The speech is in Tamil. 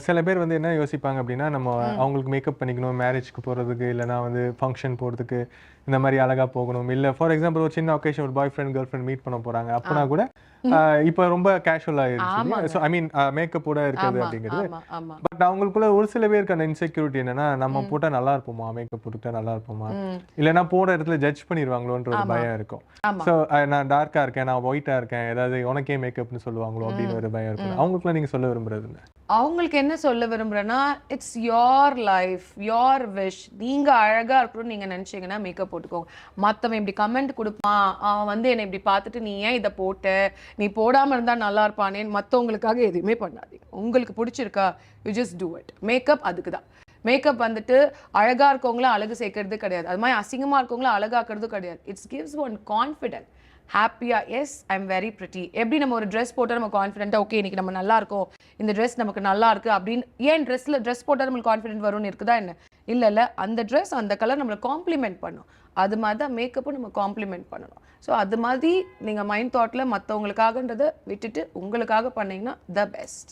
சில பேர் வந்து என்ன யோசிப்பாங்க அப்படின்னா, நம்ம அவங்களுக்கு மேக்கப் பண்ணிக்கணும், மேரேஜ்க்கு போறதுக்கு, இல்லன்னா வந்து ஃபங்ஷன் போறதுக்கு, இந்த மாரி அழகா போகணும். இல்ல ஃபார் எக்ஸாம்பிள் ஒரு சின்ன ஒகேஷன் ஒரு பாய் ஃப்ரெண்ட், கேர்ள் ஃப்ரெண்ட் மீட் பண்ண போறாங்க. ஆ. அப்பனா கூட இப்ப ரொம்ப கேஷுவல் ஆயிருச்சு இல்லையா? ஆமாங்க. ஸோ ஐ மீன் மேக்கப்போட இருக்கிறது ஆமா, அப்படிங்கிறது. ஆமா, ஆமா. பட் அவங்களுக்குள்ள ஒரு சில பேருக்கு அந்த இன்செக்யூரிட்டி என்னன்னா, நம்ம ம், போட்டா நல்லா இருப்போமா? மேக்கப் போட்டுட்டா நல்லா இருப்போமா? ம். இல்லன்னா போற இடத்துல ஜட்ஜ் பண்ணிருவாங்களோன்ற ஒரு ஆமா, பயம் இருக்கும். ஆமா. ஸோ நான் டார்க்கா இருக்கேன், நான் ஒயிட்டா இருக்கேன். ஏதாவது உனக்கே மேக்கப்ன்னு சொல்லுவாங்களோ அப்படின்னு ம், ஒரு பயம் இருக்கும். ம். அவங்களுக்குலாம் நீங்க சொல்ல விரும்புறது என்ன? அவங்களுக்கு என்ன சொல்ல விரும்புறேன்னா, it's your life, your wish. நீங்க அழகா இருக்கணும்னு நீங்க நெனச்சீங்கன்னா மேக்கப் போட்டுக்கோங்க. மத்தவன் இப்படி கமெண்ட் குடுப்பான். அவன் வந்து என்ன இப்படி பார்த்துட்டு, "நீ ஏன் இத போட்ட? நீ போடாம இருந்தா நல்லா இருப்பானேன்னு" மத்தவங்களுக்காக எதுவுமே பண்ணாதீங்க. உங்களுக்கு புடிச்சிருக்கா? You just do it. Makeup அதுக்கு தான். மேக்கப் வந்துட்டு அழகா இருக்கவங்கள அழகு சேர்க்கிறது கிடையாது. அது மாரி அசிங்கமா இருக்கவங்கள அழகாக்குறதும் கிடையாது. It's gives one confident. ஹாப்பியா yes I am very pretty. எப்படி நம்ம ஒரு ட்ரெஸ் போட்டா நம்ம கான்ஃபிடென்ட்டா ஓகே இன்னைக்கு நம்ம நல்லா இருக்கோம். இந்த ட்ரெஸ் நமக்கு நல்லா இருக்கு அப்படின்னு ஏன் ட்ரெஸ் போட்டா நம்மளுக்கு கான்ஃபிடென்ட் வரும்னு இருக்குதா என்ன? இல்ல அந்த ட்ரெஸ் அந்த கலர் நம்மள காம்ப்ளிமெண்ட் பண்ணும். அது மாதிரி தான் மேக்கப்பும் நம்ம காம்ப்ளிமெண்ட் பண்ணணும். ஸோ அது மாதிரி நீங்க மைண்ட் தாட்ல மத்தவங்களுக்காகன்றத விட்டுட்டு உங்களுக்காக பண்ணீங்கன்னா த பெஸ்ட்.